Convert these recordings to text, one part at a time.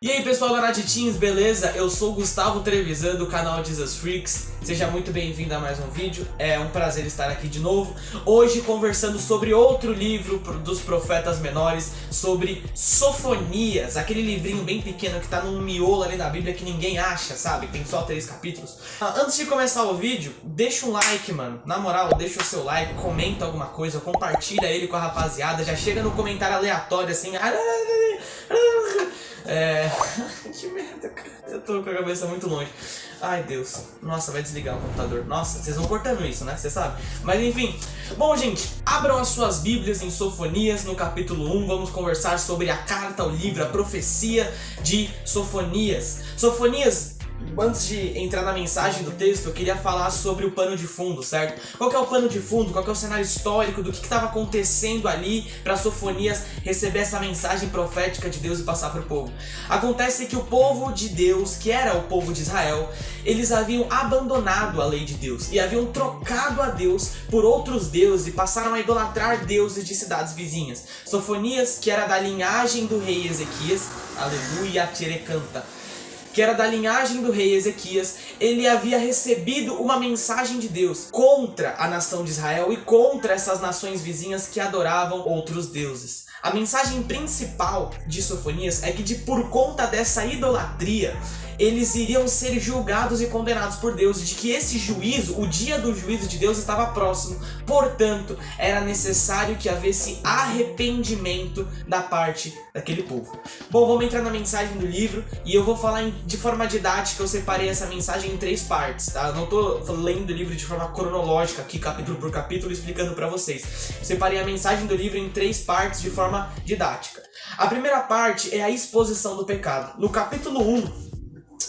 E aí pessoal da Natitins, beleza? Eu sou o Gustavo Trevisan do canal Jesus Freaks. Seja muito bem-vindo a mais um vídeo, é um prazer estar aqui de novo. Hoje conversando sobre outro livro dos profetas menores, sobre Sofonias, aquele livrinho bem pequeno que tá num miolo ali na Bíblia que ninguém acha, sabe? Tem só 3 capítulos. Antes de começar o vídeo, deixa um like, mano. Na moral, deixa o seu like, comenta alguma coisa, compartilha ele com a rapaziada, já chega no comentário aleatório assim... que merda, cara. Eu tô com a cabeça muito longe. Ai, Deus. Nossa, vai desligar o computador. Nossa, vocês vão cortando isso, né? Você sabe. Mas enfim. Bom, gente, abram as suas bíblias em Sofonias, no capítulo 1. Vamos conversar sobre a carta, o livro, a profecia de Sofonias. Sofonias... Antes de entrar na mensagem do texto, eu queria falar sobre o pano de fundo, certo? Qual que é o pano de fundo? Qual que é o cenário histórico do que estava acontecendo ali para Sofonias receber essa mensagem profética de Deus e passar para o povo? Acontece que o povo de Deus, que era o povo de Israel, eles haviam abandonado a lei de Deus e haviam trocado a Deus por outros deuses e passaram a idolatrar deuses de cidades vizinhas. Sofonias, que era da linhagem do rei Ezequias, aleluia, tcherecanta, que era da linhagem do rei Ezequias, ele havia recebido uma mensagem de Deus contra a nação de Israel e contra essas nações vizinhas que adoravam outros deuses. A mensagem principal de Sofonias é que por conta dessa idolatria, eles iriam ser julgados e condenados por Deus, e de que esse juízo, o dia do juízo de Deus estava próximo. Portanto, era necessário que houvesse arrependimento da parte daquele povo. Bom, vamos entrar na mensagem do livro e eu vou falar de forma didática. Eu separei essa mensagem em 3 partes, tá? Eu não tô lendo o livro de forma cronológica aqui, capítulo por capítulo, explicando pra vocês. Eu separei a mensagem do livro em 3 partes de forma didática. A primeira parte é a exposição do pecado. No capítulo 1,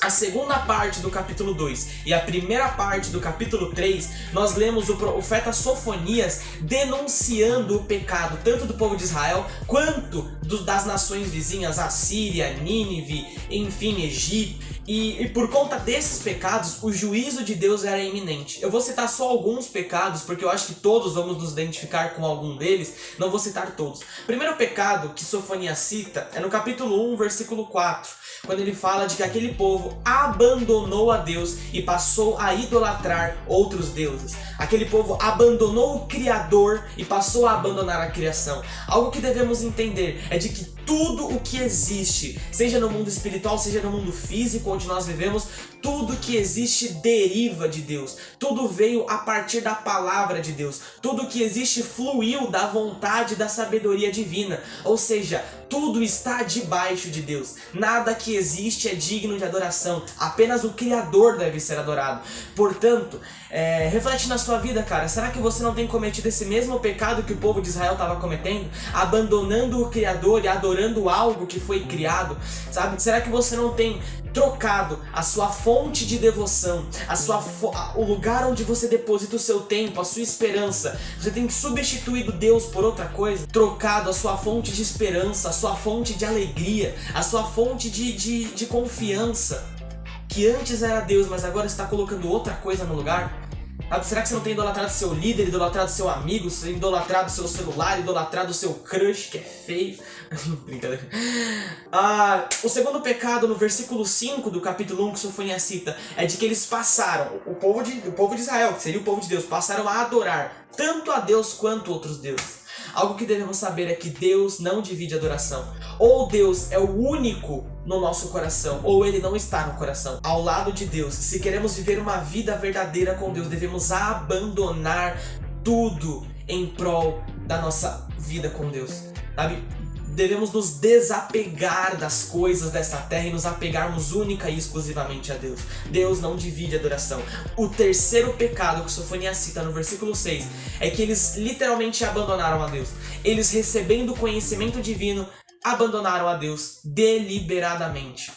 a segunda parte do capítulo 2 e a primeira parte do capítulo 3, nós lemos o profeta Sofonias denunciando o pecado tanto do povo de Israel quanto das nações vizinhas, Assíria, Nínive, enfim, Egito. E por conta desses pecados, o juízo de Deus era iminente. Eu vou citar só alguns pecados, porque eu acho que todos vamos nos identificar com algum deles. Não vou citar todos. O primeiro pecado que Sofonias cita é no capítulo 1, versículo 4, quando ele fala de que aquele povo abandonou a Deus e passou a idolatrar outros deuses. Aquele povo abandonou o Criador e passou a abandonar a criação. Algo que devemos entender é de que tudo o que existe, seja no mundo espiritual, seja no mundo físico onde nós vivemos, tudo que existe deriva de Deus. Tudo veio a partir da palavra de Deus. Tudo que existe fluiu da vontade e da sabedoria divina. Ou seja, tudo está debaixo de Deus. Nada que existe é digno de adoração. Apenas o Criador deve ser adorado. Portanto, reflete na sua vida, cara. Será que você não tem cometido esse mesmo pecado que o povo de Israel estava cometendo? Abandonando o Criador e adorando algo que foi criado, sabe? Será que você não tem trocado a sua fonte de devoção, o lugar onde você deposita o seu tempo, a sua esperança? Você tem substituído Deus por outra coisa? Trocado a sua fonte de esperança, a sua fonte de alegria, a sua fonte de confiança, que antes era Deus, mas agora está colocando outra coisa no lugar? Será que você não tem idolatrado seu líder, idolatrado seu amigo, idolatrado seu celular, idolatrado seu crush, que é feio? Brincadeira. O segundo pecado, no versículo 5 do capítulo 1 que Sofonias cita, é de que eles passaram, o povo de Israel, que seria o povo de Deus, passaram a adorar tanto a Deus quanto outros deuses. Algo que devemos saber é que Deus não divide adoração. Ou Deus é o único no nosso coração, ou Ele não está no coração. Ao lado de Deus, se queremos viver uma vida verdadeira com Deus, devemos abandonar tudo em prol da nossa vida com Deus, sabe? Devemos nos desapegar das coisas dessa terra e nos apegarmos única e exclusivamente a Deus. Deus não divide adoração. O terceiro pecado que Sofonias cita no versículo 6 é que eles literalmente abandonaram a Deus. Eles, recebendo o conhecimento divino, abandonaram a Deus deliberadamente.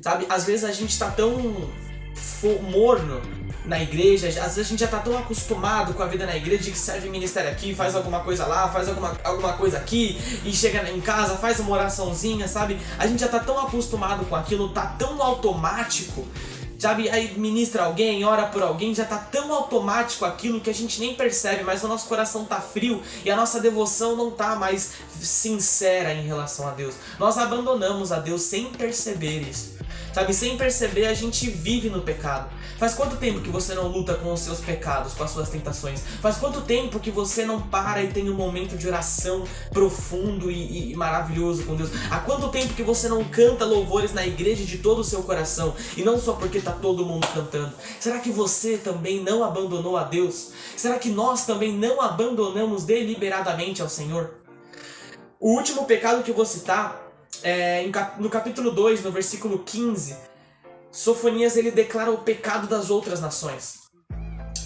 Sabe, às vezes a gente tá tão morno na igreja, às vezes a gente já tá tão acostumado com a vida na igreja de que serve ministério aqui, faz alguma coisa lá, faz alguma coisa aqui e chega em casa, faz uma oraçãozinha, sabe? A gente já tá tão acostumado com aquilo, tá tão automático sabe, aí ministra alguém, ora por alguém, já tá tão automático aquilo que a gente nem percebe, mas o nosso coração tá frio e a nossa devoção não tá mais sincera em relação a Deus. Nós abandonamos a Deus sem perceber isso, sabe, sem perceber a gente vive no pecado. Faz quanto tempo que você não luta com os seus pecados, com as suas tentações? Faz quanto tempo que você não para e tem um momento de oração profundo e maravilhoso com Deus? Há quanto tempo que você não canta louvores na igreja de todo o seu coração? E não só porque tá todo mundo cantando. Será que você também não abandonou a Deus? Será que nós também não abandonamos deliberadamente ao Senhor? O último pecado que eu vou citar é no capítulo 2, no versículo 15. Sofonias, ele declara o pecado das outras nações.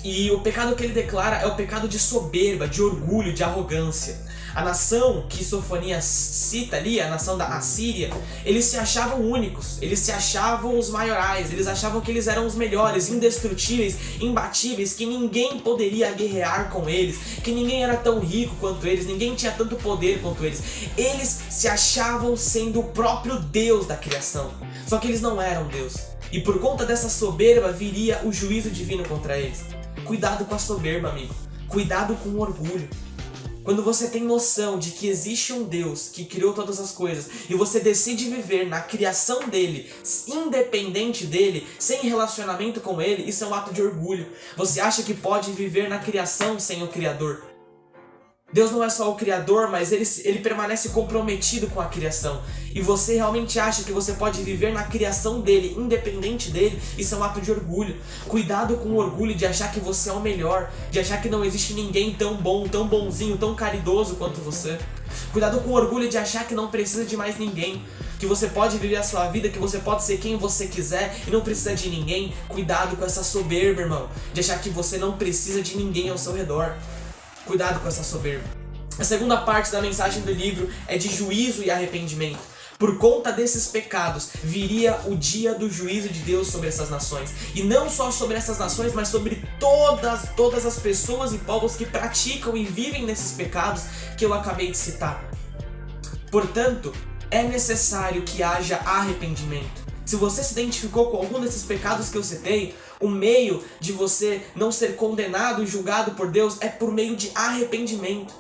E o pecado que ele declara é o pecado de soberba, de orgulho, de arrogância. A nação que Sofonias cita ali, a nação da Assíria, eles se achavam únicos, eles se achavam os maiorais, eles achavam que eles eram os melhores, indestrutíveis, imbatíveis, que ninguém poderia guerrear com eles, que ninguém era tão rico quanto eles, ninguém tinha tanto poder quanto eles. Eles se achavam sendo o próprio Deus da criação, só que eles não eram Deus. E por conta dessa soberba viria o juízo divino contra eles. Cuidado com a soberba, amigo. Cuidado com o orgulho. Quando você tem noção de que existe um Deus que criou todas as coisas e você decide viver na criação dele, independente dele, sem relacionamento com ele, isso é um ato de orgulho. Você acha que pode viver na criação sem o Criador. Deus não é só o Criador, mas ele permanece comprometido com a criação. E você realmente acha que você pode viver na criação dele, independente dele? Isso é um ato de orgulho. Cuidado com o orgulho de achar que você é o melhor, de achar que não existe ninguém tão bom, tão bonzinho, tão caridoso quanto você. Cuidado com o orgulho de achar que não precisa de mais ninguém, que você pode viver a sua vida, que você pode ser quem você quiser e não precisa de ninguém. Cuidado com essa soberba, irmão, de achar que você não precisa de ninguém ao seu redor. Cuidado com essa soberba. A segunda parte da mensagem do livro é de juízo e arrependimento. Por conta desses pecados, viria o dia do juízo de Deus sobre essas nações. E não só sobre essas nações, mas sobre todas as pessoas e povos que praticam e vivem nesses pecados que eu acabei de citar. Portanto, é necessário que haja arrependimento. Se você se identificou com algum desses pecados que eu citei, o meio de você não ser condenado e julgado por Deus é por meio de arrependimento.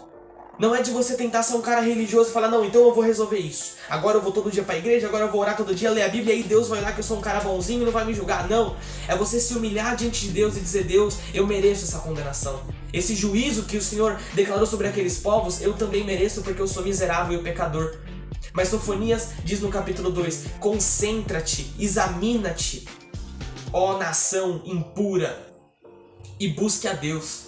Não é de você tentar ser um cara religioso e falar, não, então eu vou resolver isso. Agora eu vou todo dia pra igreja, agora eu vou orar todo dia, ler a Bíblia e aí Deus vai olhar que eu sou um cara bonzinho e não vai me julgar. Não, é você se humilhar diante de Deus e dizer, Deus, eu mereço essa condenação. Esse juízo que o Senhor declarou sobre aqueles povos, eu também mereço porque eu sou miserável e pecador. Mas Sofonias diz no capítulo 2, concentra-te, examina-te, ó nação impura, e busque a Deus.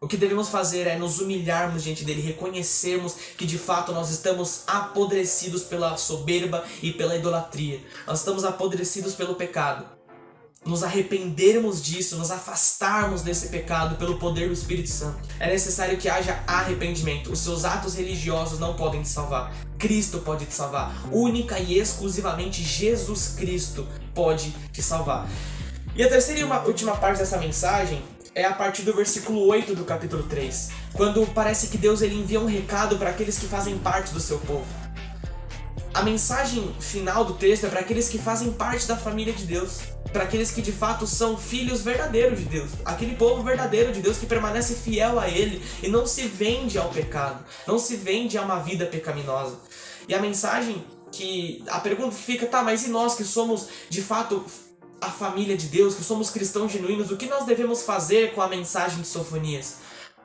O que devemos fazer é nos humilharmos diante dele, reconhecermos que de fato nós estamos apodrecidos pela soberba e pela idolatria. Nós estamos apodrecidos pelo pecado. Nos arrependermos disso, nos afastarmos desse pecado pelo poder do Espírito Santo. É necessário que haja arrependimento. Os seus atos religiosos não podem te salvar. Cristo pode te salvar. Única e exclusivamente Jesus Cristo pode te salvar. E a terceira e última parte dessa mensagem é a partir do versículo 8 do capítulo 3. Quando parece que Deus ele envia um recado para aqueles que fazem parte do seu povo. A mensagem final do texto é para aqueles que fazem parte da família de Deus. Para aqueles que de fato são filhos verdadeiros de Deus. Aquele povo verdadeiro de Deus que permanece fiel a Ele e não se vende ao pecado. Não se vende a uma vida pecaminosa. E a mensagem a pergunta que fica, tá, mas e nós que somos de fato a família de Deus, que somos cristãos genuínos, o que nós devemos fazer com a mensagem de Sofonias?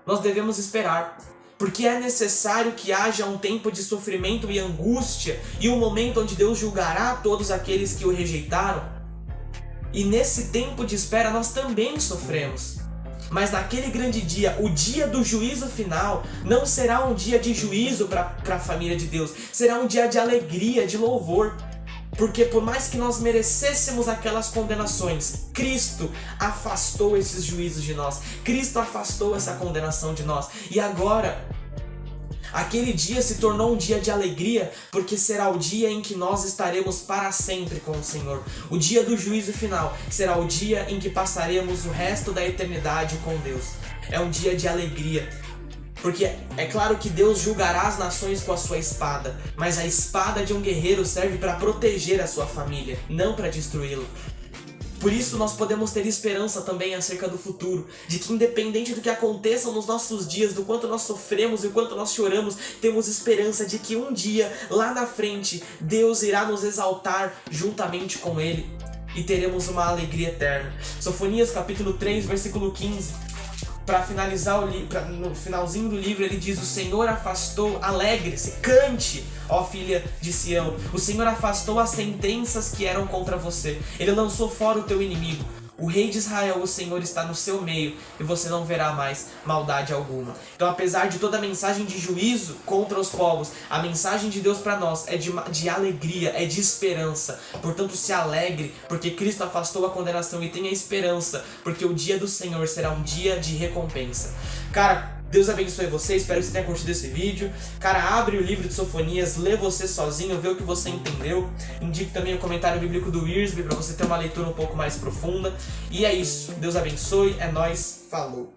Nós devemos esperar, porque é necessário que haja um tempo de sofrimento e angústia e um momento onde Deus julgará todos aqueles que o rejeitaram. E nesse tempo de espera nós também sofremos. Mas naquele grande dia, o dia do juízo final, não será um dia de juízo para a família de Deus, será um dia de alegria, de louvor. Porque por mais que nós merecêssemos aquelas condenações, Cristo afastou esses juízos de nós. Cristo afastou essa condenação de nós. E agora, aquele dia se tornou um dia de alegria, porque será o dia em que nós estaremos para sempre com o Senhor. O dia do juízo final será o dia em que passaremos o resto da eternidade com Deus. É um dia de alegria. Porque é claro que Deus julgará as nações com a sua espada, mas a espada de um guerreiro serve para proteger a sua família, não para destruí-lo. Por isso nós podemos ter esperança também acerca do futuro, de que independente do que aconteça nos nossos dias, do quanto nós sofremos e o quanto nós choramos, temos esperança de que um dia, lá na frente, Deus irá nos exaltar juntamente com Ele e teremos uma alegria eterna. Sofonias capítulo 3, versículo 15. Para finalizar no finalzinho do livro, ele diz: o Senhor afastou, alegre-se, cante, ó filha de Sião. O Senhor afastou as sentenças que eram contra você. Ele lançou fora o teu inimigo. O rei de Israel, o Senhor, está no seu meio e você não verá mais maldade alguma. Então, apesar de toda a mensagem de juízo contra os povos, a mensagem de Deus para nós é de alegria, é de esperança. Portanto, se alegre, porque Cristo afastou a condenação, e tenha esperança, porque o dia do Senhor será um dia de recompensa. Cara, Deus abençoe você, espero que você tenha curtido esse vídeo. Cara, abre o livro de Sofonias, lê você sozinho, vê o que você entendeu. Indique também o comentário bíblico do Wiersbe para você ter uma leitura um pouco mais profunda. E é isso, Deus abençoe, é nóis, falou!